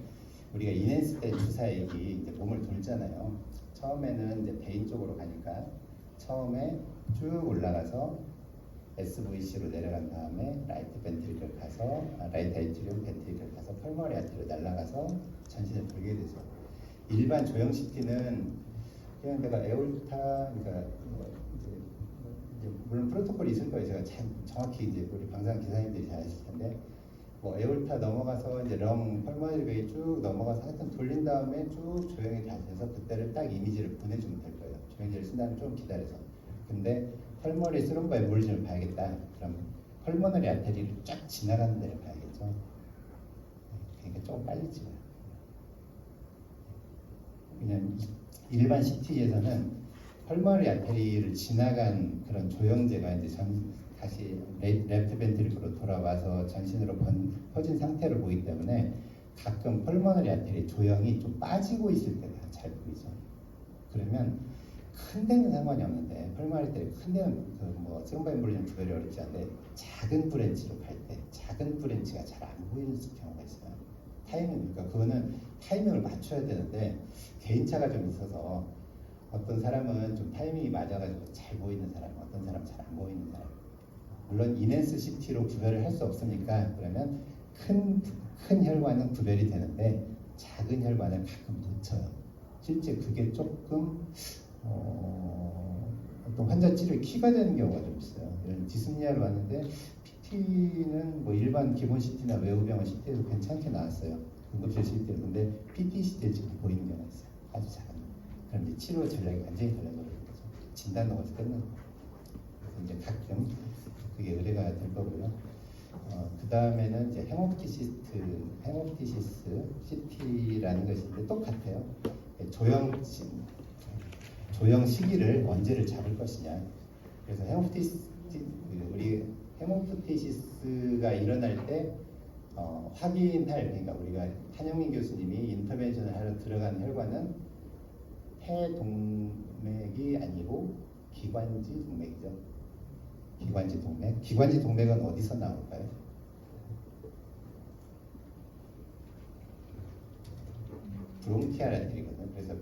우리가 이넨스 때 주사액이 이제 몸을 돌잖아요. 처음에는 이제 베인 쪽으로 가니까 처음에 쭉 올라가서 SVC로 내려간 다음에 라이트 벤트리클 가서 라이트 아이트리움 벤트리클 가서 펄머리 아트로 날아가서 전신을 돌게 되죠. 일반 조형 CT는 그냥 내가 에올타 그러니까 이제 물론 프로토콜이 있을 거예요. 제가 정확히 이제 우리 방송 기사님들이 잘 아실 텐데 뭐 에올타 넘어가서 이제 렁 펄머리 베이 쭉 넘어가서 하여튼 돌린 다음에 쭉 조형이 다 돼서 그때를 딱 이미지를 보내주면 될 거예요. 조형지를 쓴 다음에 좀 기다려서. 근데 펄머리 스롬보 엠볼리즘을 봐야겠다. 그럼 펄머너리 아테리를 쫙 지나가는 데를 봐야겠죠. 그러니까 조금 빨리 찍어요. 왜냐면 일반 CT에서는 펄머리 아테리를 지나간 그런 조형제가 이제 다시 레프트 벤트리클로 돌아와서 전신으로 퍼진 상태로 보이기 때문에 가끔 펄머너리 아테리 조형이 좀 빠지고 있을 때가 잘 보이죠. 그러면 큰 데는 상관이 없는데 펄머너리 아테리 큰 데는 뭐 스롬보 엠볼리즘 구별이 어렵지 않은데 작은 브랜치로 갈 때 작은 브랜치가 잘 안 보이는 경우가 있어요. 타이밍, 그러니까 그거는 타이밍을 맞춰야 되는데 개인차가 좀 있어서 어떤 사람은 좀 타이밍이 맞아가지고 잘 보이는 사람, 어떤 사람은 잘 안 보이는 사람. 물론 이넨스 CT로 구별을 할 수 없으니까 그러면 큰 혈관은 구별이 되는데 작은 혈관을 가끔 놓쳐요. 실제 그게 조금 어떤 환자 치료에 키가 되는 경우가 좀 있어요. 이런 디스니아를 봤는데 PT는 뭐 일반 기본 CT나 외부병원 CT에도 괜찮게 나왔어요. 응급실 CT로. 근데 PT CT에 지금 보이는 경우가 있어요. 아주 작은. 그럼 이제 치료 전략이 완전히 달라버리는 거죠. 진단 넣어서 끝나는 거예요. 그래서 이제 가끔 그게 의뢰가 될 거고요. 그 다음에는 이제 헤모프티시스 CT라는 것인데 똑같아요. 조형 시기를 언제를 잡을 것이냐. 그래서 우리 헤모프티시스가 일어날 때 확인할, 그러니까 우리가 한영민 교수님이 인터벤션을 하러 들어간 혈관은 폐동맥이 아니고 기관지 동맥이죠. 기관지 동맥. 기관지 동맥은 어디서 나올까요? 브론키알 아테리거든요. 그래서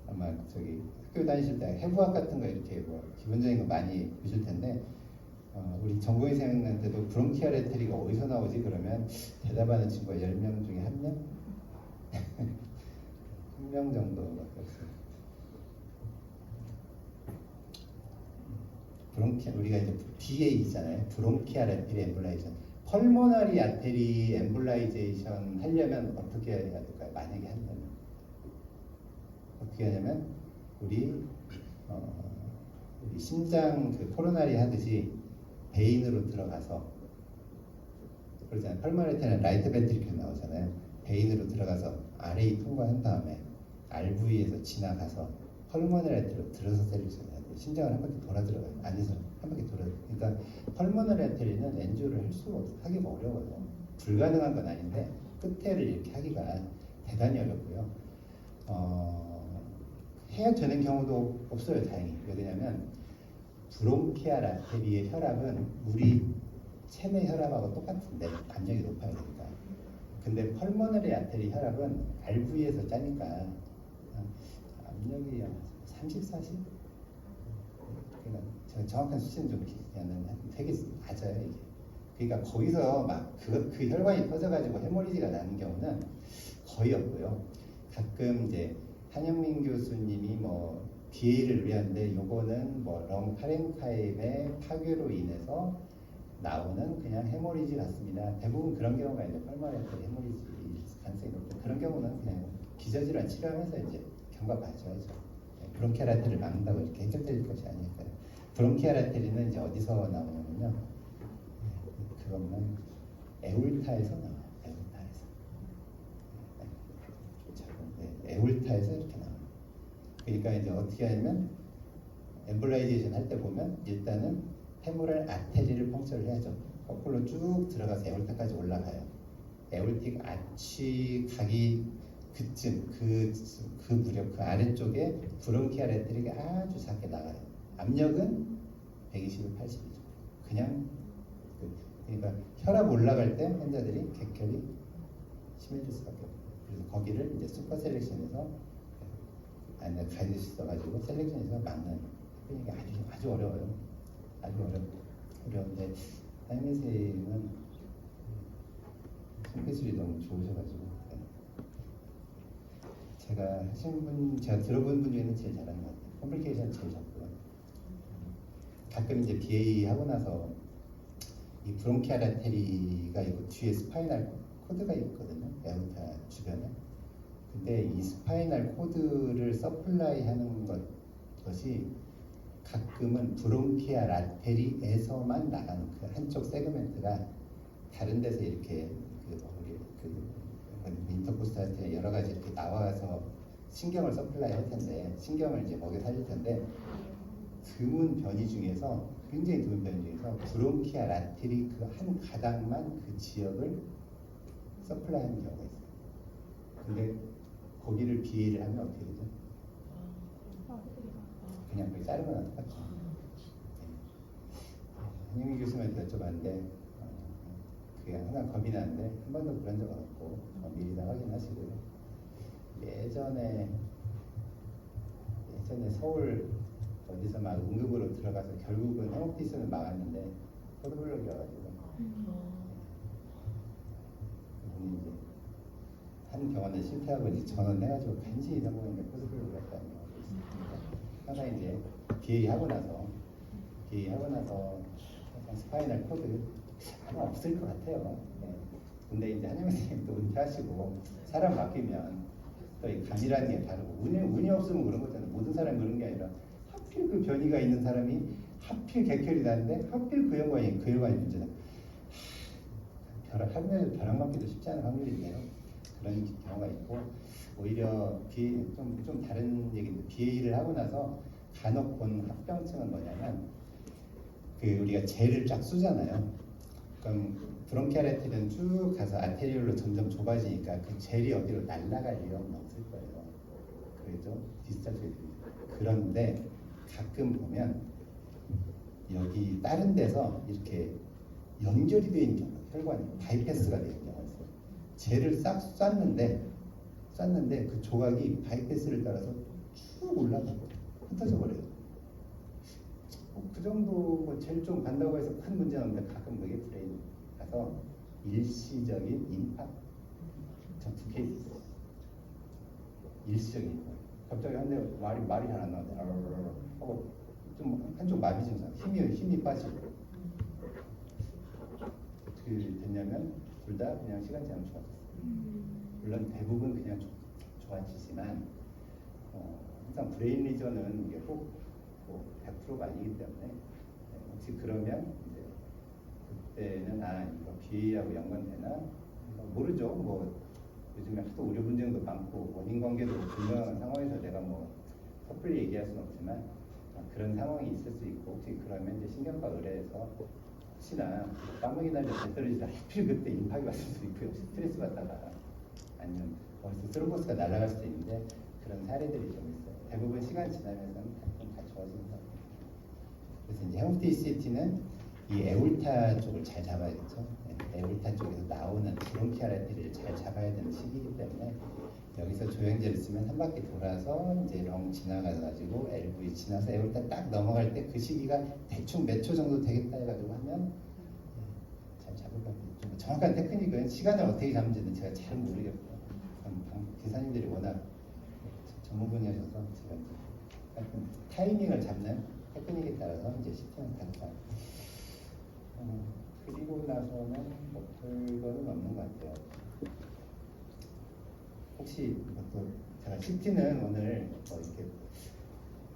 아마 저기 학교 다니실 때 해부학 같은 거 이렇게 뭐 기본적인 거 많이 보실 텐데 우리 전공의생한테도 브론키얼 아테리가 어디서 나오지? 그러면 대답하는 친구가 10명 중에 1명? 1명 정도밖에 없어요. 브론키얼, 우리가 이제 BA 있잖아요. 브론키얼 아테리 엠볼라이제이션. 펄모너리 아테리 엠볼라이제이션 하려면 어떻게 해야 될까요? 만약에 한다면 어떻게 하냐면 우리 심장 그 코로나리 하듯이 베인으로 들어가서 그러잖아요. 펄모너리 아테리는 라이트 벤트리클 나오잖아요. 베인으로 들어가서 RA 통과한 다음에 RV에서 지나가서 펄모너리 아테리로 들어서 셀렉션해야 돼요. 심장을 한 바퀴 돌아 들어가요. 안에서 한 바퀴 돌아. 그러니까 펄모너리 아테리는 엔조를 할 수가 없어. 하기가 어려워요. 불가능한 건 아닌데 끝에를 이렇게 하기가 대단히 어렵고요. 해야 되는 경우도 없어요. 다행히. 왜냐면 브론키얼 아테리의 혈압은 우리 체내 혈압하고 똑같은데 압력이 높아야 되니까. 근데 펄모너리 아테리 혈압은 RV에서 짜니까 압력이 30, 40? 그러니까 제가 정확한 수치는 좀 기억이 안 나는데 되게 낮아요 이게. 그러니까 거기서 막 그 혈관이 터져가지고 헤모리지가 나는 경우는 거의 없고요. 가끔 이제 한영민 교수님이 뭐 BA를 의뢰하는데 요거는 뭐 럼 파렌카임의 파괴로 인해서 나오는 그냥 헤모리지 같습니다. 대부분 그런 경우가 이제 펄모너리 아테리 헤모리지 가능성이 높고 그런 경우는 그냥 기저질환 치료하면서 이제 경과 봐줘야죠. 브론키얼 아테리를 막는다고 이렇게 해결될 것이 아니니까요. 브론키얼 아테리는 이제 어디서 나오냐면요. 그것만 에울타에서 나와요. 에울타에서. 에울타에서 이렇게 나와요. 그러니까 이제 어떻게 하냐면 엠볼라이제이션 할 때 보면 일단은 페모럴 아테리를 펑처를 해야죠. 거꾸로 쭉 들어가서 에올타까지 올라가요. 에올틱 아치 가기 그쯤 그 무렵 그 아래쪽에 브론키얼 아테리가 아주 작게 나가요. 압력은 120, 80이죠. 그냥 그러니까 혈압 올라갈 때 환자들이 객혈이 심해질 수밖에 없어요. 그래서 거기를 이제 슈퍼 셀렉션에서 안에 가이드 있어가지고 셀렉션에서 막는 그러니까 아주 어려워요. 아주 어려운데 한민 선생님은 손기술이 너무 좋으셔가지고 제가 하신 분, 제가 들어본 분 중에는 제일 잘하는 것 같아요. 컴플리케이션 제일 적고요. 가끔 이제 BA 하고 나서 이 브론키얼 아테리가 있고 뒤에 스파이널 코드가 있거든요. 에어타 주변에. 근데 이 스파이널 코드를 서플라이 하는 것이 가끔은 브론키얼 아테리에서만 나가는 그 한쪽 세그멘트가 다른 데서 이렇게 인터코스탈 여러 가지 이렇게 나와서 신경을 서플라이 할 텐데 신경을 이제 먹여 살릴 텐데 드문 변이 중에서 굉장히 드문 변이 중에서 브론키얼 아테리 그 한 가닥만 그 지역을 서플라이하는 경우가 있어요. 근데 거기를 BA를 하면 어떻게 되죠? 그냥 거기 자르거나 똑같죠. 한영민 교수님한테 여쭤봤는데 그게 항상 겁이 나는데 한 번도 그런 적은 없고 미리 다 확인하시고요. 예전에 서울 어디서 막 응급으로 들어가서 결국은 헤모피스는 막았는데 포도블럭이어가지고 그분이 이제 한 병원에 실패하고 이제 전원해가지고 간신히 성공했는데 포도블럭이 왔다는 거 항상 이제 BA 하고 나서 약간 스파이널 코드 아마 없을 것 같아요. 네. 근데 이제 한영민 선생님도 은퇴하시고 사람 바뀌면 또 이 감이라는 게 다르고 운이 없으면 그런 거잖아요. 모든 사람이 그런 게 아니라 하필 그 변이가 있는 사람이 하필 객혈이 나는데 하필 그 혈관이 문제다. 벼락 맞기도 쉽지 않은 확률이 있네요. 그런 경우가 있고 오히려 좀 다른 얘기인데 BA를 하고 나서 간혹 본 합병증은 뭐냐면 그 우리가 젤을 쫙 쑤잖아요. 그럼 브론키얼 아테리는 쭉 가서 아테리올로 점점 좁아지니까 그 젤이 어디로 날아갈 위험은 없을 거예요. 그래도 디스차지. 그런데 가끔 보면 여기 다른 데서 이렇게 연결이 되어 있는 경우, 혈관이 바이패스가 되어 있는 경우가 있어요. 젤을 싹 쐈는데 그 조각이 바이패스를 따라서 쭉 올라가고 흩어져 버려요. 그 정도 뭐 제일 좀 간다고 해서 큰 문제는 없는데 가끔 그게 브레인이라서 일시적인 임파 저두 케이스 있어요. 일시적인 임파. 갑자기 한대 말이 잘 안 나오는데 하고 좀 한쪽 마비 증상 힘이 빠지고 어떻게 됐냐면 둘 다 그냥 시간 지나면 좋아졌어요. 물론 대부분 그냥 좋아지지만 항상 브레인 리전은 이게 꼭 100%가 아니기 때문에 혹시 그러면 이제 그때는 이거 BA하고 연관되나 모르죠. 뭐 요즘에 하도 의료 분쟁도 많고 원인 관계도 불명확한 상황에서 내가 뭐 섣불리 얘기할 수는 없지만 그런 상황이 있을 수 있고 혹시 그러면 이제 신경과 의뢰에서 혹시나 까마귀 날려 배 떨어지다 하필 그때 임박이 왔을 수도 있고요. 스트레스 받다가 아니면 어디서 스로보스가 날아갈 수도 있는데 그런 사례들이 좀 있어요. 대부분 시간 지나면서는 좀 다 좋아지는 것 같아요. 그래서 이제 헤모피시티는 이 에울타 쪽을 잘 잡아야겠죠. 에울타 쪽에서 나오는 브론키알 아테리를 잘 잡아야 되는 시기이기 때문에 여기서 조영제를 쓰면 한 바퀴 돌아서 이제 렁 지나가가지고 LV 지나서 에울타 딱 넘어갈 때 그 시기가 대충 몇 초 정도 되겠다 해가지고 하면 잘 잡을 것 같아요. 좀 정확한 테크닉은 시간을 어떻게 잡는지는 제가 잘 모르겠고요. 기사님들이 워낙 전문 분야셔서 제가 이제 타이밍을 잡는 테크닉에 따라서 이제 시스템을 다르다. 그리고 나서는 뭐 별거는 없는 것 같아요. 혹시 또 제가 CT는 오늘 뭐 이렇게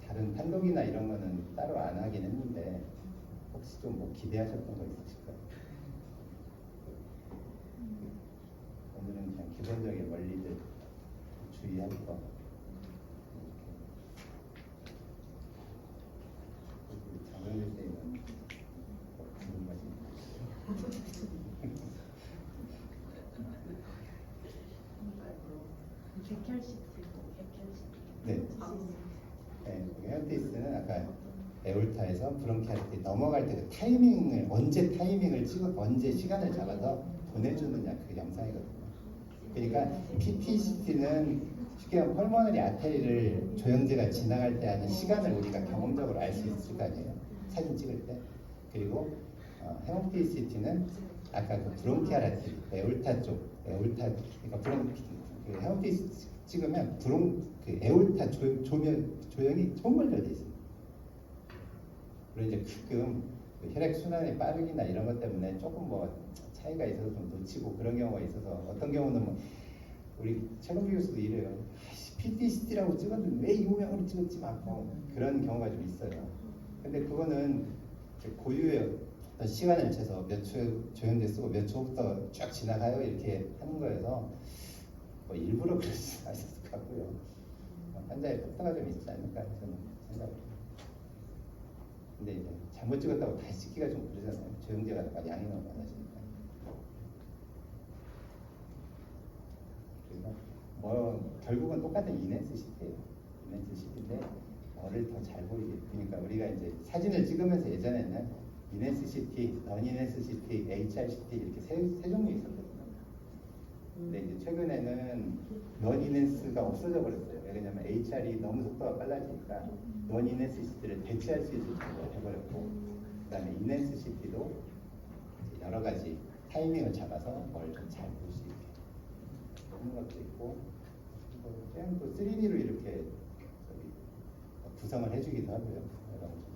다른 판독이나 이런 거는 따로 안 하긴 했는데 혹시 좀 뭐 기대하셨던 거 있으실까요? 오늘은 그냥 기본적인 원리들 주의할 거. 장정일 선생님은 궁금하신 네. 헤어테이스는 아까 에울타에서 브론키알테 넘어갈 때 그 타이밍을 언제 시간을 잡아서 보내주느냐 그 영상이거든요. 그러니까 PTCT는 쉽게 말하면 펄모너리 아테리를 조영제가 지나갈 때 하는 시간을 우리가 경험적으로 알 수 있을 거 아니에요. 사진 찍을 때. 그리고 헤모피시티는 아까 그 브론키알 아테리, 에울타 쪽, 에울타 그러니까 그 헤모피시티 찍으면 그 에울타 조형이 정말 잘 돼 있어요. 그리고 이제 가끔 그 혈액 순환의 빠르기나 이런 것 때문에 조금 뭐 차이가 있어서 좀 놓치고 그런 경우가 있어서 어떤 경우는 뭐 우리 최근비 교수도 이래요. PTCT라고 찍었는데 왜 이 모양으로 찍었지 막 그런 경우가 좀 있어요. 근데 그거는 고유의 어떤 시간을 재서 몇 초 조형제 쓰고 몇 초부터 쫙 지나가요 이렇게 하는 거여서 뭐 일부러 그러지 않았을 것 같고요. 환자의 편차가 좀 있지 않을까 저는 생각합니다. 근데 이제 잘못 찍었다고 다시 찍기가 좀 그러잖아요. 조영제가 양이 너무 많아지니까. 그래서 뭐 결국은 똑같은 이넨스 시트예요. 이넨스 시트인데 뭐를 더 잘 보이게. 그러니까 우리가 이제 사진을 찍으면서 예전에는 이넨스 시트, 넌 이넨스 시트, HR 시트 이렇게 세 종류 있었거든요. 근데 이제 최근에는 넌 이넨스가 없어져 버렸어요. 왜냐면 HR이 너무 속도가 빨라지니까 넌 이넨스 시트를 대체할 수 있을 정도로 해버렸고, 그다음에 이넨스 시트도 여러 가지 타이밍을 잡아서 뭘 좀 잘 볼 수 있게 하는 것도 있고, 그냥 또 3D로 이렇게 구성을 해주기도 하고요. 여러 가지.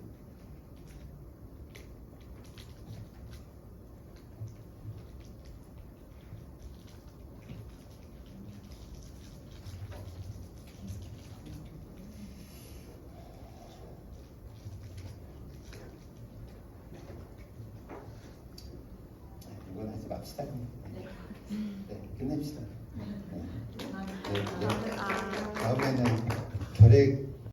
이건 하지 맙시다. 네, 끝냅시다. 네. 다음에는 결핵